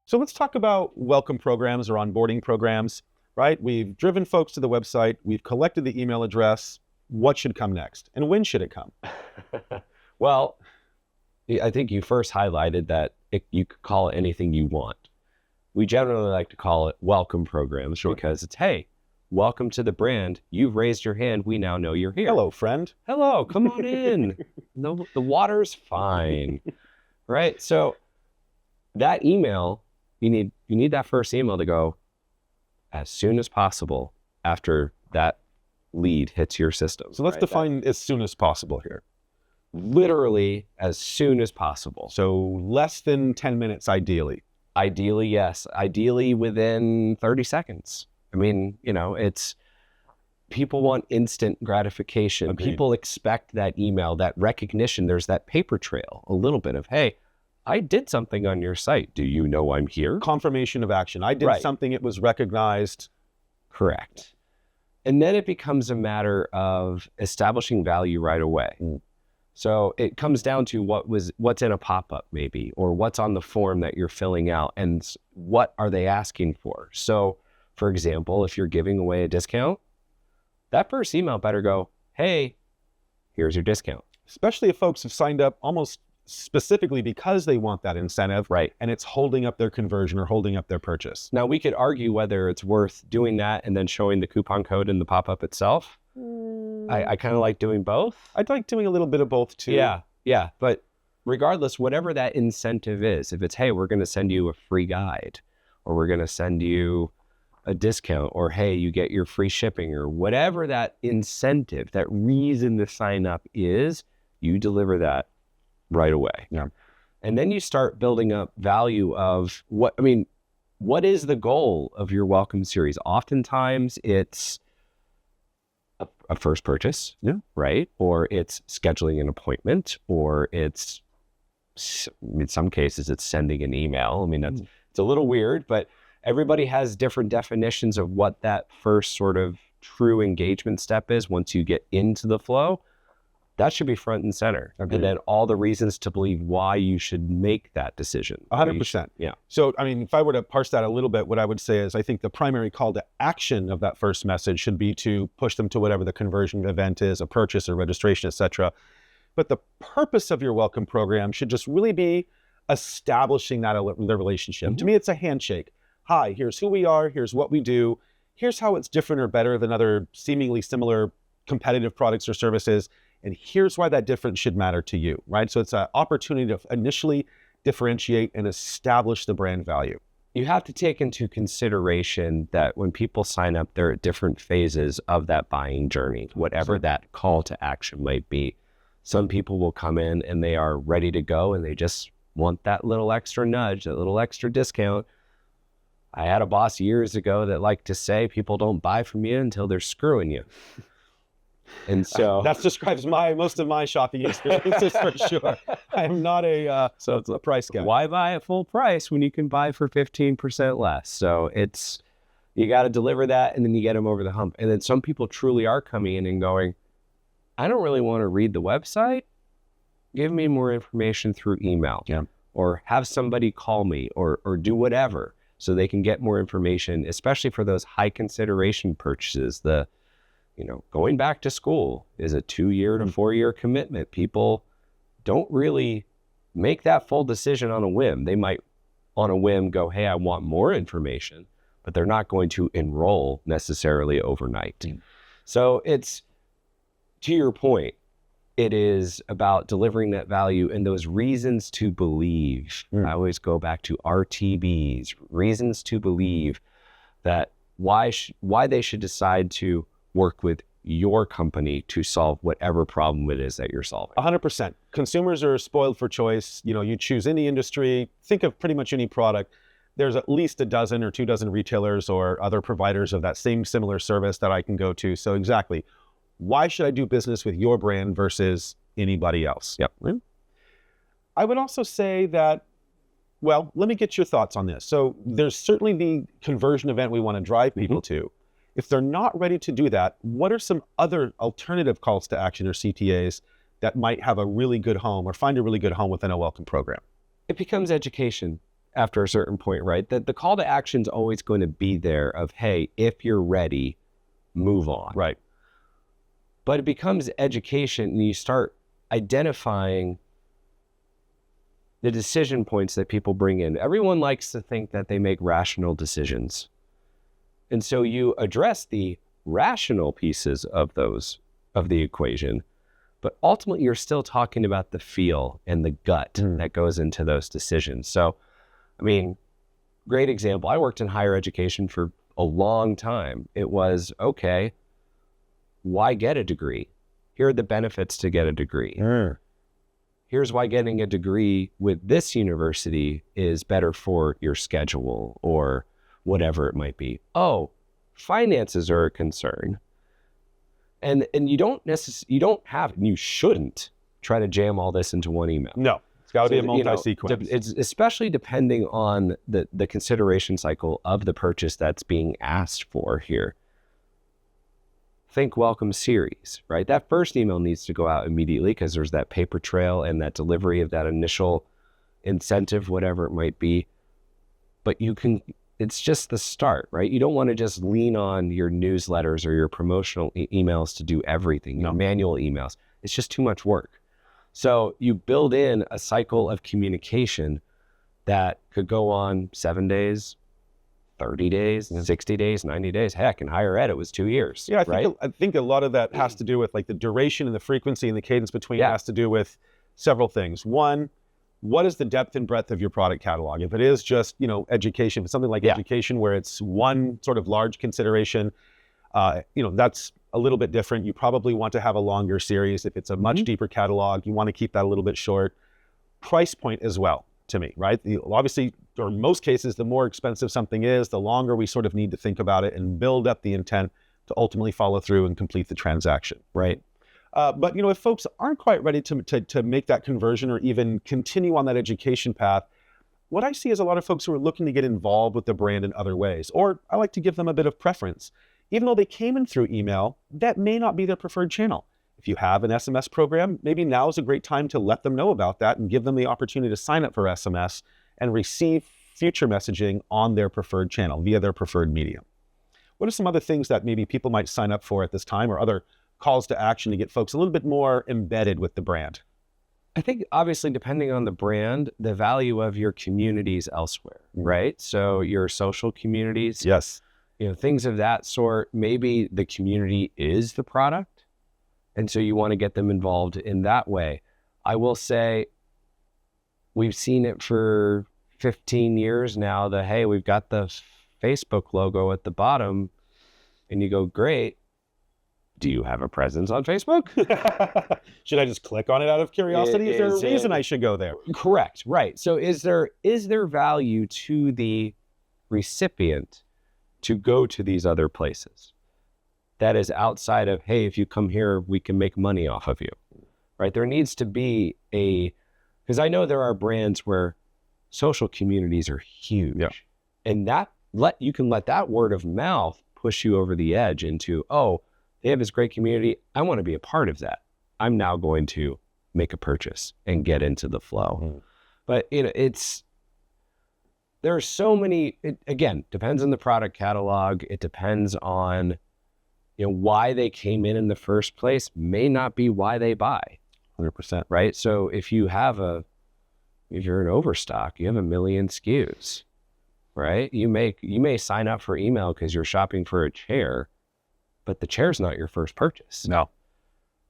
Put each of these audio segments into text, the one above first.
So let's talk about welcome programs or onboarding programs, right? We've driven folks to the website. We've collected the email address. What should come next? And when should it come? Well, I think you first highlighted that you could call it anything you want. We generally like to call it welcome programs because it's, hey, welcome to the brand. You've raised your hand. We now know you're here. Hello, friend. Hello, come on in. No, the water's fine, right? So that email, you need that first email to go as soon as possible after that lead hits your system. So let's define as soon as possible here. Literally as soon as possible. So less than 10 minutes, ideally. Ideally, yes. Ideally within 30 seconds. I mean, it's people want instant gratification. Agreed. People expect that email, that recognition. There's that paper trail, a little bit of, hey, I did something on your site. Do you know I'm here? Confirmation of action. I did something, it was recognized. Correct. And then it becomes a matter of establishing value right away. So it comes down to what's in a pop-up maybe, or what's on the form that you're filling out and what are they asking for? So for example, if you're giving away a discount, that first email better go, hey, here's your discount. Especially if folks have signed up almost specifically because they want that incentive, right? And it's holding up their conversion or holding up their purchase. Now we could argue whether it's worth doing that and then showing the coupon code in the pop-up itself. I kind of like doing both. I'd like doing a little bit of both too. Yeah. But regardless, whatever that incentive is, if it's, hey, we're going to send you a free guide, or we're going to send you a discount, or hey, you get your free shipping, or whatever that incentive, that reason to sign up is, you deliver that right away. Yeah. And then you start building up value of what is the goal of your welcome series? Oftentimes it's a first purchase, right? Or it's scheduling an appointment, or it's, in some cases, it's sending an email. I mean, it's a little weird, but everybody has different definitions of what that first sort of true engagement step is once you get into the flow. That should be front and center. Agreed. And then all the reasons to believe why you should make that decision. 100%. Yeah. So, if I were to parse that a little bit, what I would say is I think the primary call to action of that first message should be to push them to whatever the conversion event is, a purchase or registration, etc. But the purpose of your welcome program should just really be establishing that the relationship. Mm-hmm. To me, it's a handshake. Hi, here's who we are. Here's what we do. Here's how it's different or better than other seemingly similar competitive products or services. And here's why that difference should matter to you, right? So it's an opportunity to initially differentiate and establish the brand value. You have to take into consideration that when people sign up, they're at different phases of that buying journey, whatever that call to action might be. Some people will come in and they are ready to go and they just want that little extra nudge, that little extra discount. I had a boss years ago that liked to say, people don't buy from you until they're screwing you. And so that describes most of my shopping experiences for sure. I'm not a price guy. Why buy at full price when you can buy for 15% less? So you got to deliver that and then you get them over the hump. And then some people truly are coming in and going, I don't really want to read the website. Give me more information through email, or have somebody call me or do whatever so they can get more information, especially for those high consideration purchases. Going back to school is a 2-year to 4-year commitment. People don't really make that full decision on a whim. They might on a whim go, hey, I want more information, but they're not going to enroll necessarily overnight. So it's, to your point, it is about delivering that value and those reasons to believe. I always go back to RTBs, reasons to believe that why they should decide to work with your company to solve whatever problem it is that you're solving. 100%. Consumers are spoiled for choice. You choose any industry, think of pretty much any product. There's at least a dozen or 2 dozen retailers or other providers of that same similar service that I can go to. So exactly, why should I do business with your brand versus anybody else? Yep. I would also say that, well, let me get your thoughts on this. So there's certainly the conversion event we want to drive people to. If they're not ready to do that, what are some other alternative calls to action or CTAs that might have a really good home or find a really good home within a welcome program? It becomes education. after a certain point, right? That the call to action is always going to be there of, hey, if you're ready, move on. Right. But it becomes education, and you start identifying the decision points that people bring in. Everyone likes to think that they make rational decisions. And so you address the rational pieces of the equation, but ultimately you're still talking about the feel and the gut that goes into those decisions. So, I mean, great example. I worked in higher education for a long time. It was, okay, why get a degree? Here are the benefits to get a degree. Here's why getting a degree with this university is better for your schedule or whatever it might be. Oh, finances are a concern. And you don't you shouldn't try to jam all this into one email. No, it's got to be a multi-sequence. It's especially depending on the consideration cycle of the purchase that's being asked for here. Think welcome series, right? That first email needs to go out immediately because there's that paper trail and that delivery of that initial incentive, whatever it might be. But it's just the start, right? You don't want to just lean on your newsletters or your promotional emails to do everything, your manual emails. It's just too much work. So you build in a cycle of communication that could go on 7 days, 30 days, 60 days, 90 days. Heck, in higher ed, it was 2 years. Yeah, right? I think a lot of that has to do with like the duration and the frequency and the cadence between has to do with several things. One, what is the depth and breadth of your product catalog? If it is just, education, if it's something like education where it's one sort of large consideration, that's a little bit different. You probably want to have a longer series. If it's a much deeper catalog, you want to keep that a little bit short. Price point as well, to me, right? Obviously, or in most cases, the more expensive something is, the longer we sort of need to think about it and build up the intent to ultimately follow through and complete the transaction, right? But if folks aren't quite ready to make that conversion or even continue on that education path, what I see is a lot of folks who are looking to get involved with the brand in other ways, or I like to give them a bit of preference. Even though they came in through email, that may not be their preferred channel. If you have an SMS program, maybe now is a great time to let them know about that and give them the opportunity to sign up for SMS and receive future messaging on their preferred channel via their preferred medium. What are some other things that maybe people might sign up for at this time, or other calls to action to get folks a little bit more embedded with the brand? I think obviously depending on the brand, the value of your communities elsewhere, right? So your social communities, yes, things of that sort. Maybe the community is the product, and so you want to get them involved in that way. I will say we've seen it for 15 years now that, hey, we've got the Facebook logo at the bottom, and you go, great. Do you have a presence on Facebook? Should I just click on it out of curiosity? Is there a reason I should go there? Correct, right. So is there value to the recipient to go to these other places that is outside of, hey, if you come here, we can make money off of you, right? There needs to be because I know there are brands where social communities are huge, and you can let that word of mouth push you over the edge into, oh, they have this great community. I want to be a part of that. I'm now going to make a purchase and get into the flow. But there are so many, again, depends on the product catalog. It depends on, why they came in the first place may not be why they buy. 100%. Right? So if you're an overstock, you have 1 million SKUs, right? You may sign up for email because you're shopping for a chair, but the chair's not your first purchase. No.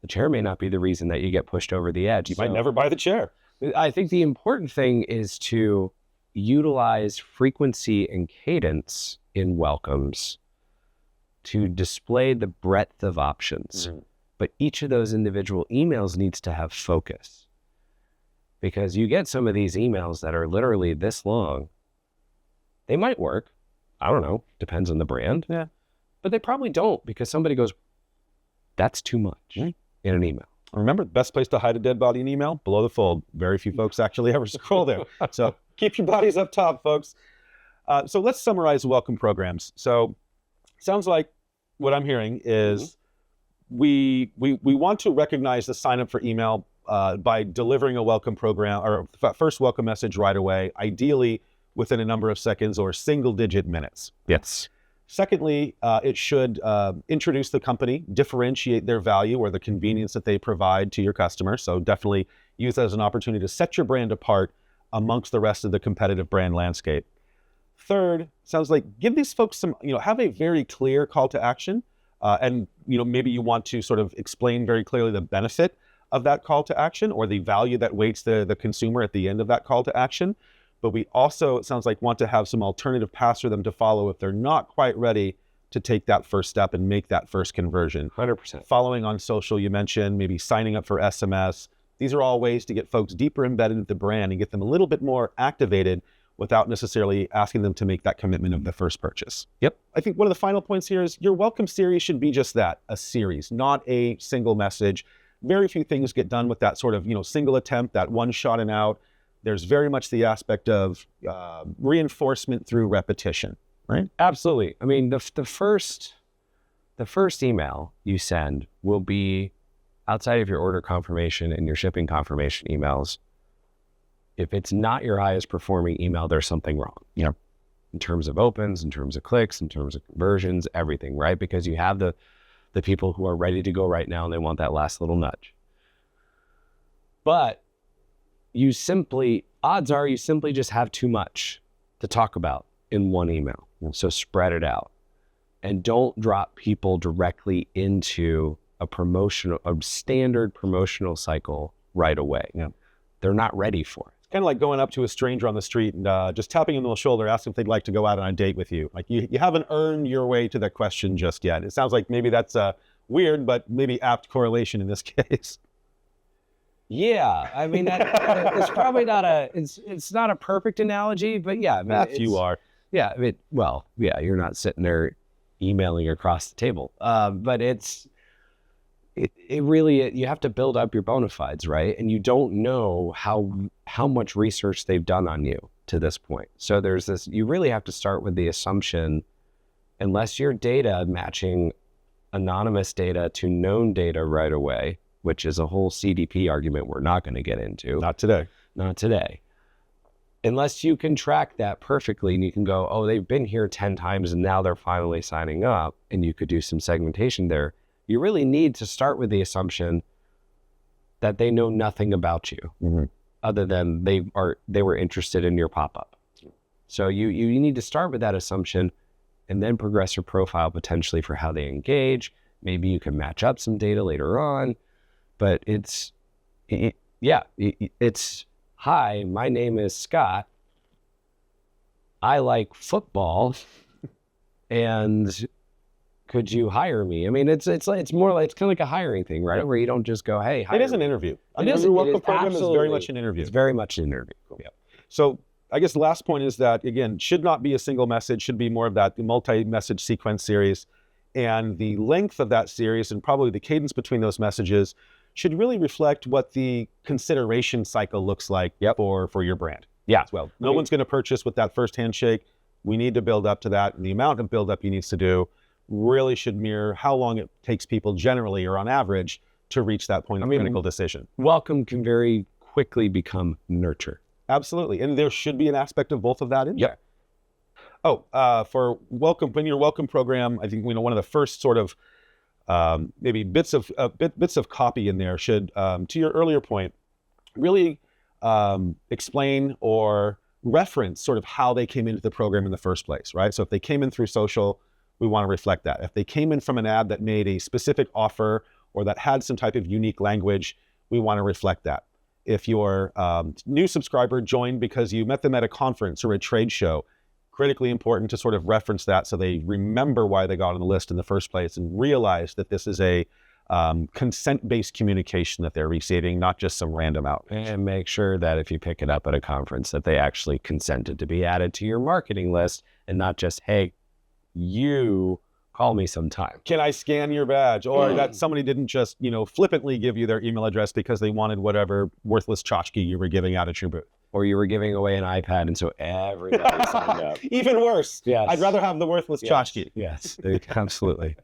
The chair may not be the reason that you get pushed over the edge. You might never buy the chair. I think the important thing is to utilize frequency and cadence in welcomes to display the breadth of options. But each of those individual emails needs to have focus, because you get some of these emails that are literally this long. They might work. I don't know. Depends on the brand. Yeah. But they probably don't, because somebody goes, that's too much in an email. Remember, the best place to hide a dead body in email? Below the fold. Very few folks actually ever scroll there. So keep your bodies up top, folks. So let's summarize welcome programs. So sounds like what I'm hearing is we want to recognize the sign up for email by delivering a welcome program or first welcome message right away. Ideally, within a number of seconds or single-digit minutes. Yes. Secondly, it should introduce the company, differentiate their value or the convenience that they provide to your customer. So definitely use that as an opportunity to set your brand apart amongst the rest of the competitive brand landscape. Third, sounds like give these folks some, have a very clear call to action. And, maybe you want to sort of explain very clearly the benefit of that call to action or the value that waits the consumer at the end of that call to action. But we also, it sounds like, want to have some alternative paths for them to follow if they're not quite ready to take that first step and make that first conversion. 100%. Following on social, you mentioned maybe signing up for SMS. These are all ways to get folks deeper embedded into the brand and get them a little bit more activated without necessarily asking them to make that commitment of the first purchase. Yep. I think one of the final points here is your welcome series should be just that, a series, not a single message. Very few things get done with that sort of, single attempt, that one shot and out. There's very much the aspect of reinforcement through repetition, right? Absolutely. I mean, the first email you send will be outside of your order confirmation and your shipping confirmation emails. If it's not your highest performing email, there's something wrong. Yeah. In terms of opens, in terms of clicks, in terms of conversions, everything, right? Because you have the people who are ready to go right now and they want that last little nudge. But odds are you simply just have too much to talk about in one email. So spread it out and don't drop people directly into a standard promotional cycle right away. Yeah. They're not ready for it. It's kind of like going up to a stranger on the street and just tapping them on the shoulder, asking if they'd like to go out on a date with you. Like you haven't earned your way to that question just yet. It sounds like maybe that's weird, but maybe apt correlation in this case. Yeah, I mean, it's probably not it's not a perfect analogy, but yeah. I mean, You are. Yeah, you're not sitting there emailing across the table. But it really, you have to build up your bona fides, right? And you don't know how much research they've done on you to this point. So you really have to start with the assumption, unless your data matching anonymous data to known data right away, which is a whole CDP argument we're not going to get into. Not today. Not today. Unless you can track that perfectly and you can go, oh, they've been here 10 times and now they're finally signing up, and you could do some segmentation there. You really need to start with the assumption that they know nothing about you other than they were interested in your pop-up. So you need to start with that assumption and then progress your profile potentially for how they engage. Maybe you can match up some data later on. But it's, hi, my name is Scott. I like football, and could you hire me? I mean, it's more like, it's kind of like a hiring thing, right? Where you don't just go, hey, hire It is an me. interview. It is. Your welcome program is Absolutely. very much an interview. It's very much an interview. Cool. Yeah. So I guess the last point is that, again, should not be a single message, should be more of that multi-message sequence series. And the length of that series and probably the cadence between those messages should really reflect what the consideration cycle looks like for your brand. Yeah. As well. No one's going to purchase with that first handshake. We need to build up to that. And the amount of build up you need to do really should mirror how long it takes people generally or on average to reach that point of critical decision. Welcome can very quickly become nurture. Absolutely. And there should be an aspect of both of that in there. For welcome, in your welcome program, I think one of the first sort of maybe bits of copy in there should, to your earlier point, really explain or reference sort of how they came into the program in the first place, right? So if they came in through social, we want to reflect that. If they came in from an ad that made a specific offer or that had some type of unique language, we want to reflect that. If your new subscriber joined because you met them at a conference or a trade show, critically important to sort of reference that so they remember why they got on the list in the first place and realize that this is a consent-based communication that they're receiving, not just some random outreach. And make sure that if you pick it up at a conference that they actually consented to be added to your marketing list and not just, hey, you call me sometime. Can I scan your badge? Or that somebody didn't just, flippantly give you their email address because they wanted whatever worthless tchotchke you were giving out at your booth. Or you were giving away an iPad and so everybody signed up. Even worse. Yes. I'd rather have the worthless tchotchke. Yes, absolutely.